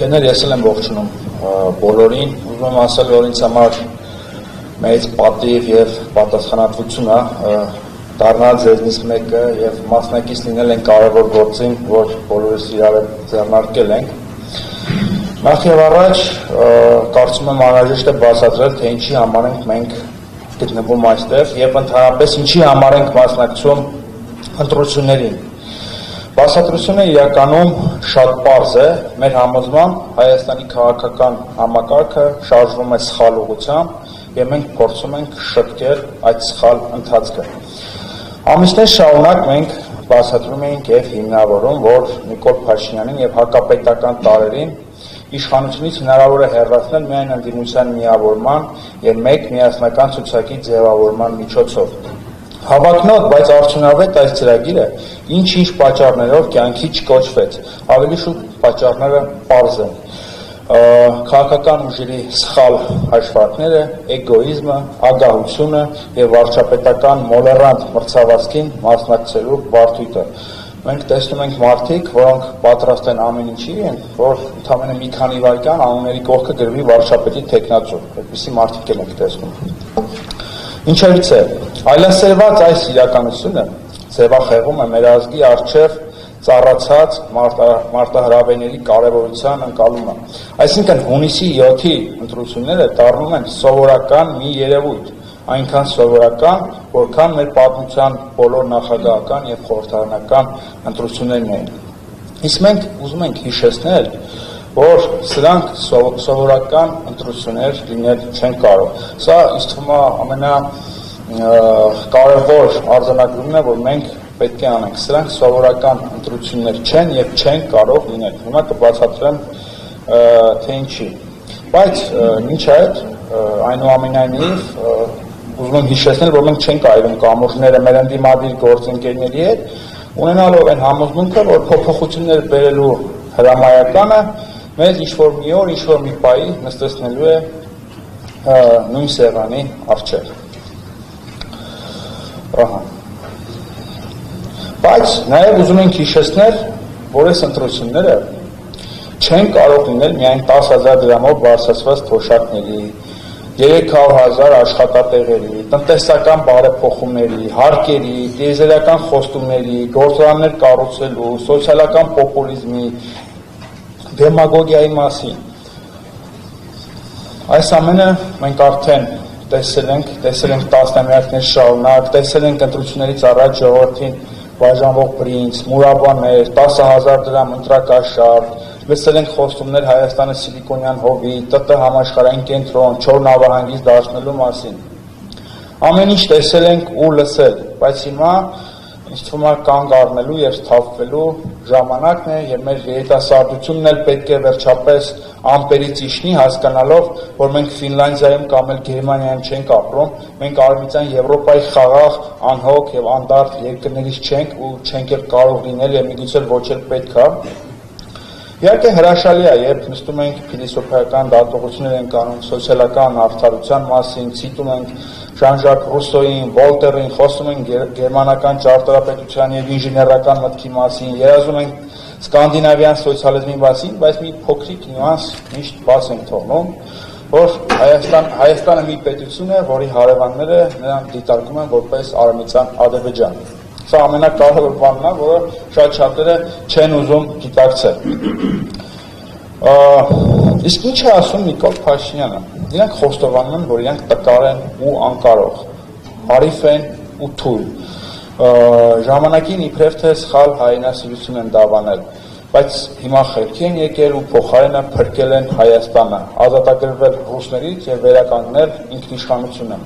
Ընկերներ, ես եմ ողջունում բոլորին, ուզում եմ ասել, որ ինձ համար մեծ պատիվ եւ պատասխանատվություն է դառնալ ձեզնից մեկը եւ մասնակից լինել են կարեւոր գործին, որ բոլորս իրար ձեռնարկել ենք։ Նախ եւ առաջ կարծում եմ անհրաժեշտ է բացատրել, թե ինչի համար ենք մենք գտնվում այստեղ եւ ընդհանրապես ինչի համար ենք մասնակցում ընտրություններին։ Բացատրությունը իրականում շատ պարզ է, մեր համոզմամբ Հայաստանի քաղաքական համակարգը շարժվում է սխալ ուղղությամբ եւ մենք փորձում ենք շտկել այդ սխալ ընթացքը։ Ամիսներ շարունակ մենք բացատրում էինք եւ հիմնավորում, որ Նիկոլ Փաշինյանին եւ հակապետական տարերին իշխանությունից հնարավոր է հեռացնել միայն ընդդիմության միավորման եւ մեկ միասնական ցուցակի ձևավորման միջոցով։ Հավակնոտ, բայց արդյունավետ այս ծրագիրը ինչ-ինչ պատճառներով կյանքի չկոչվեց, ավելի շուտ պատճառները պարզ են։ Քաղաքական ուժերի սխալ հաշվարկները, էգոիզմը, ագահությունը եւ վարչապետական մոլեռանդ մրցավազքին մասնակցելու բարդույթը։ Մենք տեսնում ենք մարդիկ, որոնք պատրաստ են ամեն ինչի, որ ընդամենը մի քանի վայրկյան անունների կողքը գրվի վարչապետի թեկնածու, այդպիսի մարդիկ էլ ենք տեսնում։ Ինչևից է, այլասերված այս իրականությունը ձևախեղում է մեր ազգի առջև ծառացած մարտահրավերների կարևորության ընկալումը։ Այսինքն հունիսի 7-ի ընտրությունները դառնում են սովորական մի երևույթ, այնքան սովորական, որքան մեր պատմության բոլոր նախագահական եւ խորհրդարանական ընտրություններն էին։ Իսկ մենք ուզում ենք հիշեցնել, որ սրանք սովորական ընտրություններ լինել չեն կարող։ Սա ինձ թվում է ամենակարևոր արձանագրումն է, որ մենք պետք է անենք։ Սրանք սովորական ընտրություններ չեն եւ չեն կարող լինել։ Հիմա կբացատրեմ թե ինչի։ Բայց ինչ այդ այնուամենայնիվ ուզում եմ հիշեցնել, որ մենք չենք այրում կամուրջները մեր ընդդիմադիր գործընկերների հետ, ունենալով այն համոզմունքը, որ փոփոխություններ բերելու հրամայականը մեզ ինչ-որ մի օր, ինչ-որ մի պահի նստեցնելու է նույն սեղանի առջև։ Բայց նաև ուզում ենք հիշեցնել, որ այս ընտրությունները չեն կարող լինել միայն 10,000 դրամով բարձրացված թոշակների, 300,000 աշխատատեղերի, տնտեսական բարեփոխումների, հարկերի, տիեզերական խոստումների, գործարաններ կառուցելու, սոցիալական պոպուլիզմի, դեմագոգիայի մասին։ Այս ամենը մենք արդեն տեսել ենք տասնամյակներ շարունակ, տեսել ենք ընտրություններից առաջ ժողովրդին բաժանվող բրինձ, մուրաբաներ, 10,000 դրամ ընտրակաշարք, լսել ենք խոստումներ Հայաստանը սիլիկոնյան հովիտ, ՏՏ համաշխարհային կենտրոն, Չոր նավահանգիստ դարձնելու մասին։ Ամեն ինչ տեսել ենք ու լսել, բայց հիմա ինձ թվում է կանգ առնելու եւ սթափվելու ժամանակն է եւ մեր երիտասարդությունն էլ պետք է վերջապես ամպերից իջնի, հասկանալով, որ մենք Ֆինլանդիայում կամ էլ Գերմանիայում չենք ապրում, մենք Արևմտյան Եվրոպայի խաղաղ, անհոգ եւ անդարտ երկրներից չենք ու չենք էլ կարող լինել եւ միգուցե ոչ էլ պետք է։ Իհարկե հրաշալի է, երբ նստում ենք փիլիսոփայական դատողություններ ենք անում սոցիալական արդարության մասին, ցիտում ենք Ժան-Ժակ Ռուսոյին, Վոլտերին, խոսում ենք գերմանական ճարտարապետության եւ ինժեներական մտքի մասին, երազում ենք սկանդինավյան սոցիալիզմի մասին, բայց մի փոքրիկ նյուանս միշտ բաց ենք թողնում, որ Հայաստանը մի պետություն է, որի հարևանները նրան դիտարկում են որպես Արևմտյան Ադրբեջան։ Սա ամենակարևոր բանն է, որը շատ շատերը չեն ուզում գիտակցել։ Իսկ ինչ է ասում Նիկոլ Փաշինյանը։ Իրանք խոստովանում են, որ իրանք տկար են ու անկարող, հարիվ են ու թույլ։ Ժամանակին իբրև թե սխալ հայրենասիրություն են դավանել, բայց հիմա խելքի են եկել ու փոխարենը փրկել են Հայաստանը, ազատագրվել ռուսներից եւ վերականգնել ինքնիշխանությունը։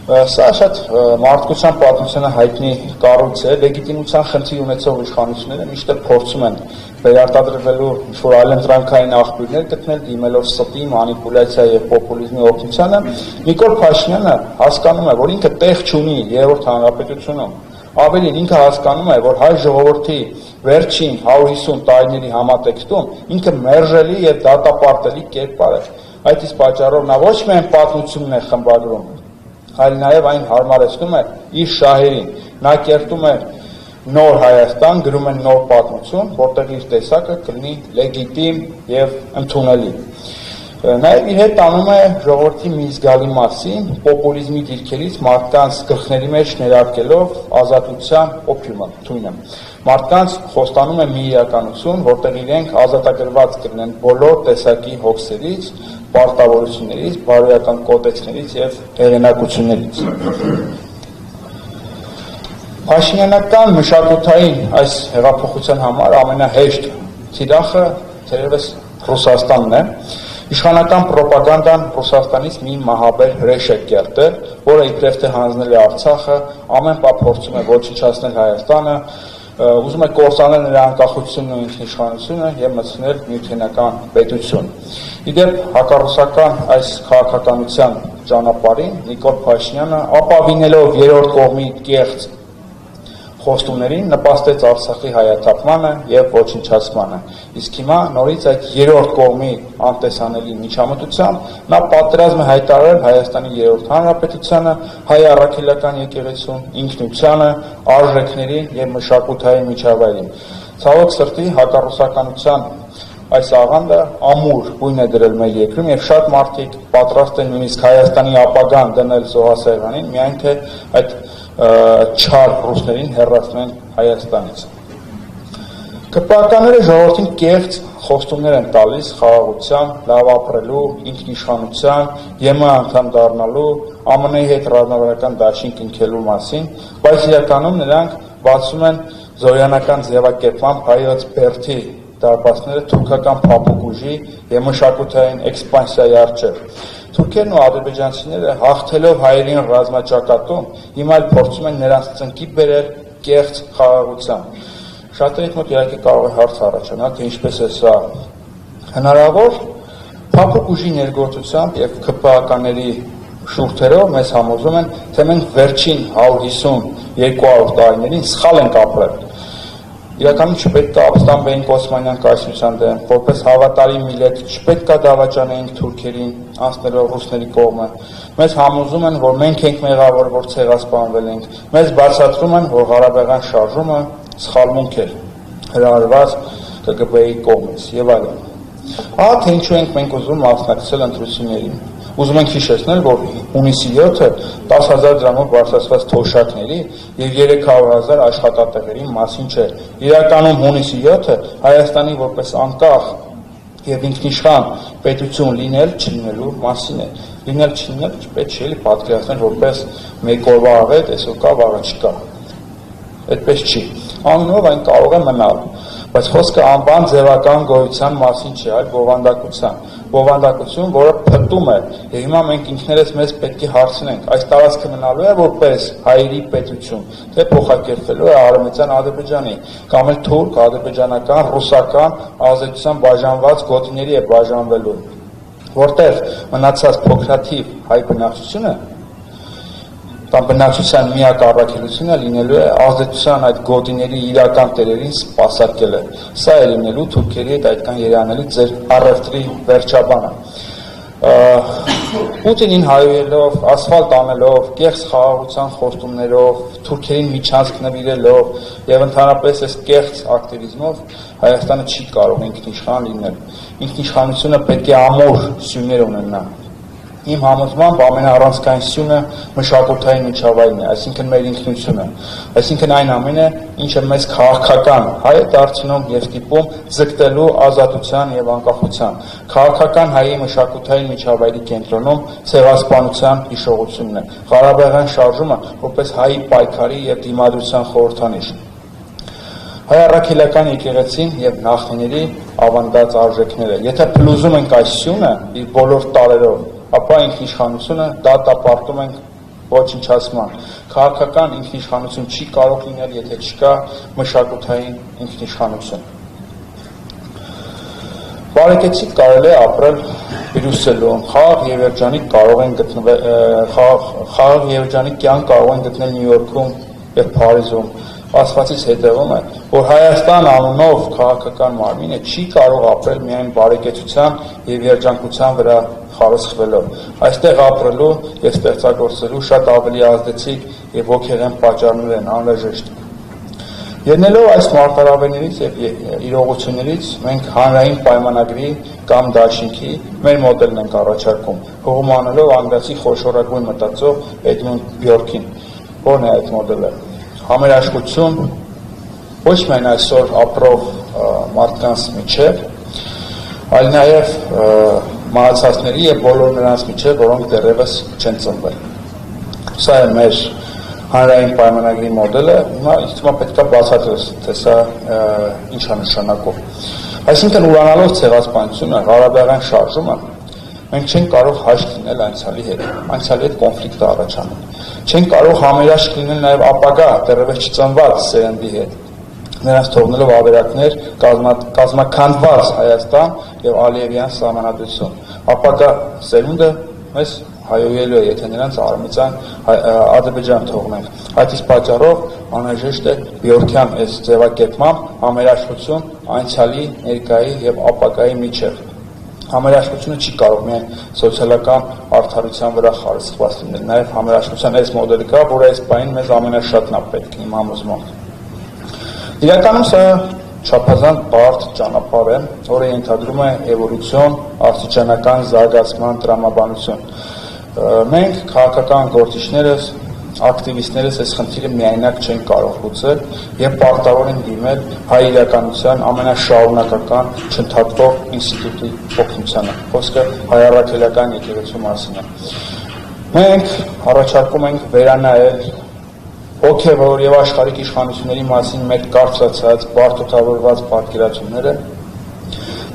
Սա շատ մարդկության պատմությանը հայտնի կառույց է, լեգիտիմության խնդիր ունեցող իշխանությունները միշտ փորձում են վերարտադրվելու ինչ-որ այլընտրանքային աղբյուրներ գտնել, դիմելով ստի, մանիպուլյացիա եւ պոպուլիզմի օգնությանը։ Նիկոլ Փաշինյանը հասկանում է, որ ինքը տեղ չունի Երրորդ հանրապետությունում։ Ավելին ինքը հասկանում է, որ հայ ժողովրդի վերջին 150 տարիների համատեքստում ինքը մերժելի եւ դատապարտելի կերպար է։ Այդ իսկ պատճառով նա ոչ միայն պատմությունն է խմբագրում, այլ նաև այն հարմարեցնում է իր շահերին։ Նա կերտում է նոր Հայաստան, գրում են նոր պատմություն, որտեղ իր տեսակը կլինի լեգիտիմ եւ ընդունելի։ Նաև իր հետ տանում է ժողովրդի մի զգալի մասին, պոպուլիզմի դիրքերից մարդկանց գլխների մեջ ներարկելով ազատության օփյումը, թույնը։ Մարդկանց խոստանում է մի իրականություն, որտեղ իրենք ազատագրված կլինեն բոլոր տեսակի հոգսերից, պարտավորություններից, բարոյական կոդեքսներից եւ հեղինակություններից։ Փաշինյանական մշակութային այս հեղափոխության համար ամենահեշտ թիրախը թերևս Ռուսաստանն է։ Իշխանական պրոպագանդան Ռուսաստանից մի մահաբեր հրեշ է կերտել, որը իբրև թե հանձնել է Արցախը, ամեն պահ փորձում է ոչնչացնել Հայաստանը, ուզում է կործանել նրա անկախությունն ու ինքնիշխանությունը եւ մտցնել նյութենական պետություն։ Իդեպ հակառուսական այս քաղաքականության ճանապարհին Նիկոլ Փաշինյանը ապավինելով երրորդ կողմի կեղծ խոստումներին նպաստեց Արցախի հայաթափմանը եւ ոչնչացմանը։ Իսկ հիմա նորից այդ երրորդ կողմի անտեսանելի միջամտությամբ նա պատերազմ է հայտարարել Հայաստանի երրորդ հանրապետությանը, հայ առաքելական եկեղեցուն, ինքնությանը, արժեքներին եւ մշակութային միջավայրին։ Ցավոք սրտի հակառուսականության այս աղանդը ամուր գույն է դրել մեր երկրում եւ շատ մարդիկ պատրաստ են նույնիսկ Հայաստանի ապագան դնել զոհասեղանին, միայն թե այդ չար ռուսներին հեռացնեն Հայաստանից։ ԿՊԱ-ականները ժողովրդին կեղծ խոստումներ են տալիս խաղաղության, լավ ապրելու, ինքնիշխանության, ԵՄ անդամ դառնալու, ԱՄՆ-ի հետ ռազմավարական դաշինք կնքելու մասին, բայց իրականում նրանք բացում են զորյանական ձևակերպմամբ հայոց բերդի դարպասները թուրքական փափուկ ուժի եւ մշակութային էքսպանսիայի առջեւ։ Թուրքերն ու ադրբեջանցիները հաղթելով հայերին ռազմաճակատում հիմա էլ փորձում են նրանց ծնկի բերել կեղծ խաղաղության։ Շատերիդ մոտ իհարկե կարող է հարց առաջանալ, թե ինչպես է սա հնարավոր։ Փափուկ ուժի ներգործությամբ եւ ԿՊԱ-ականների շուրթերով մեզ համոզում են, թե մենք վերջին 150-200 տարիներին սխալ ենք ապրել։ Իրականում չպետք է ապստամբեինք Օսմանյան կայսրության դեմ, որպես հավատարիմ միլետ չպետք է դավաճանեինք թուրքերին, անցնելով ռուսների կողմը։ Մեզ համոզում են, որ մենք ենք մեղավոր, որ ցեղասպանվել ենք։ Մեզ բացատրում են, որ Ղարաբաղյան շարժումը սխալմունք էր, հրահրված ԿԳԲ-ի կողմից եւ այլն։ Ահա թե ինչու ենք մենք ուզում մասնակցել ընտրություններին։ Ուզում ենք հիշեցնել, որ հունիսի 7-ը 10,000 դրամով բարձրացված թոշակների եւ 300,000 աշխատատեղերի մասին չէ։ Իրականում հունիսի 7-ը Հայաստանի որպես անկախ եւ ինքնիշխան պետություն լինել չլինելու մասին է։ Լինել չլինել պետք չէ պատկերացնել որպես մեկ օրվա աղետ, այսօր կա, վաղը չկա։ Այդպես չի։ Անունով այն կարող է մնալ, բայց խոսքը անվան ձևական գոյության մասին չի, այլ բովանդակության։ Բովանդակություն, որը փտում է, եւ հիմա մենք ինքներս մեզ պետք է հարցնենք, այս տարածքը մնալու է որպես հայերի պետություն, թե փոխակերպվելու է Արևմտյան Ադրբեջանի, կամ էլ թուրք, ադրբեջանական, ռուսական ազդեցության բաժանված գոտիների է բաժանվելու, որտեղ մնացած փոքրաթիվ հայ բնակչությունը կամ բնակչության միակ առաքելությունը լինելու է ազդեցության այդ գոտիների իրական տերերին սպասարկելը։ Սա է լինելու թուրքերի հետ այդքան երանելի ձեր առևտրի վերջաբանը։ Պուտինին հայոյելով, ասֆալտ անելով, կեղծ խաղաղության խոստումներով, թուրքերին միջանցք նվիրելով եւ ընդհանրապես այս կեղծ ակտիվիզմով Հայաստանը չի կարող ինքնիշխան լինել։ Ինքնիշխանությունը պետք է ամուր սյուներ ունենա։ Իմ համոզմամբ ամենաառանցքային սյունը մշակութային միջավայրն է, այսինքն մեր ինքնությունը, այսինքն այն ամենը, ինչը մեզ քաղաքական հայ է դարձնում եւ ստիպում ձգտելու ազատության եւ անկախության։ Քաղաքական հայի մշակութային միջավայրի կենտրոնում ցեղասպանության հիշողությունն է։ Ղարաբաղյան շարժումը որպես հայի պայքարի եւ դիմադրության խորհրդանիշ։ Հայ առաքելական եկեղեցին եւ նախնիների ավանդած արժեքները։ Եթե փլուզում ենք այս սյունը իր բոլոր տարերով, ապա ինքնիշխանությունը դատապարտում ենք ոչնչացման։ Քաղաքական ինքնիշխանություն չի կարող լինել, եթե չկա մշակութային ինքնիշխանություն։ Բարեկեցիկ կարելի է ապրել Բրյուսելում, խաղաղ եւ երջանիկ կարող են գտնվել, խաղաղ եւ երջանիկ կյանք կարող են գտնել Նյու Յորքում եւ Փարիզում։ Ասվածից հետևում է, որ Հայաստան անունով քաղաքական մարմինը չի կարող ապրել միայն բարեկեցության եւ երջանկության վրա խարսխվելով։ Այստեղ ապրելու եւ ստեղծագործելու շատ ավելի ազդեցիկ եւ ոգեղեն պատճառներ են անհրաժեշտ։ Ելնելով այս մարտահրավերներից եւ իրողություններից մենք հանրային պայմանագրի կամ դաշինքի մեր մոդելն ենք առաջարկում, հողմանելով անգլիացի խոշորագույն մտածող Էդմոնդ Բյորքին, որն է այդ մոդելը։ Համերաշխություն ոչ միայն այսօր ապրող մարդկանց միջև, այլ նաև մահացածների եւ բոլոր նրանց միջև, որոնք դեռևս չեն ծնվել։ Սա է մեր հանրային պայմանագրի մոդելը, հիմա ինձ թվում է պետք է բացատրես, թե սա ինչ է նշանակում։ Այսինքն ուրանալով ցեղասպանությունը, Ղարաբաղյան շարժումը, մենք չենք կարող հաշտ լինել անցյալի հետ, անցյալի հետ կոնֆլիկտը առաջանում։ Չենք կարող համերաշխ լինել նաև ապագա դեռևս չծնված սերնդի հետ, նրանց թողնելով ավերակներ, կազմաքանդված Հայաստան եւ Ալիևյան սահմանադրություն։ Ապագա սերունդը մեզ հայոյելու է, եթե նրանց Ադրբեջան թողնենք։ Այդ իսկ պատճառով անհրաժեշտ է Բյորքյան այս ձևակերպմամբ համերաշխություն անցյալի, ներկայի եւ ապագայի միջև։ Համերաշխությունը չի կարող միայն սոցիալական արդարության վրա խարսխված լինել, նաեւ համերաշխության այս մոդելը կա, որը այս պահին մեզ ամենաշատն է պետք իմ համոզմամբ։ Իրականում սա չափազանց բարդ ճանապարհ է, որը ենթադրում է էվոլյուցիոն, աստիճանական զարգացման տրամաբանություն։ Մենք քաղաքական գործիչներս, ակտիվիստներս այս խնդիրը միայնակ չեն կարող լուծել եւ պարտավոր են դիմել հայ իրականության ամենաշարունակական չընդհատվող ինստիտուտի օգնությանը։ Խոսքը հայ առաքելական եկեղեցու մասին է։ Մենք առաջարկում ենք վերանայել հոգևոր եւ աշխարհիկ իշխանությունների մասին մեր կարծացած, բարդությունավորված պատկերացումները,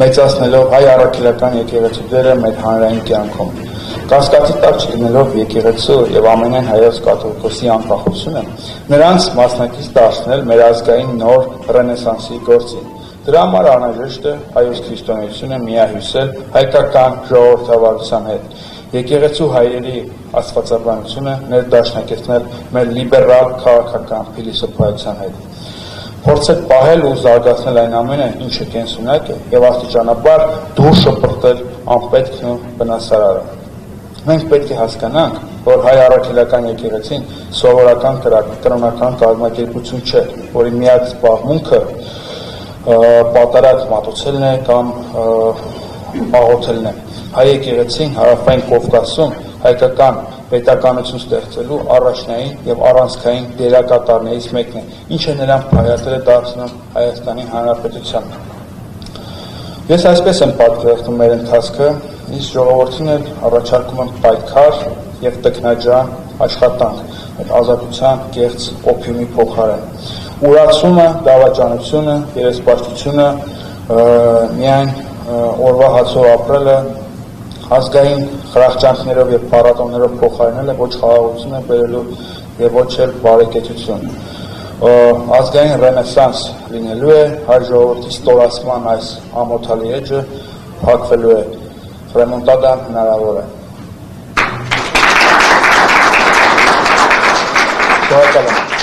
մեծացնելով հայ առաքելական եկեղեցու դերը մեր հանրային կյանքում։ Կասկածի տակ չդնելով եկեղեցու եւ ամենայն հայոց կաթողիկոսի անկախությունը, նրանց մասնակից դարձնել մեր ազգային նոր ռենեսանսի գործին։ Դրա համար անհրաժեշտ է հայոց քրիստոնեությունը միահյուսել հայկական ժողովրդավարության հետ։ Եկեղեցու հայերի աստվածաբանությունը ներդաշնակեցնել մեր լիբերալ քաղաքական փիլիսոփայության հետ։ Փորձել պահել ու զարգացնել այն ամենը, ինչը կենսունակ է, եւ աստիճանաբար դուրս շպրտել անպետքն ու վնասարարը։ Մենք պետք է հասկանանք, որ հայ առաքելական եկեղեցին սովորական կրոնական կազմակերպություն չէ, որի միակ զբաղմունքը պատարակ մատուցելն է կամ աղոթելն է։ Հայ եկեղեցին Հարավային Կովկասում հայկական պետականություն ստեղծելու առաջնային եւ առանցքային դերակատարներից մեկն է, ինչը նրան փայատել է դարձնում Հայաստանի Հանրապետության։ Ես այսպես եմ պատկերացնում մեր ընթացքը, իսկ ժողովրդին էլ առաջարկում եմ պայքար եւ տքնաջան աշխատանք այդ ազատության կեղծ օփյումի փոխարեն։ Ուրացումը, դավաճանությունը, երեսպաշտությունը, միայն օրվա հացով ապրելը, ազգային խրախճանքներով եւ փառատոներով փոխարինելը ոչ խաղաղություն է բերելու եւ ոչ էլ բարեկեցություն։ Ազգային ռենեսանս լինելու է, հայ ժողովրդի ստորացման այս ամոթալի էջը փակվելու է, ռեմոնտադան հնարավոր է։ Շնորհակալ եմ։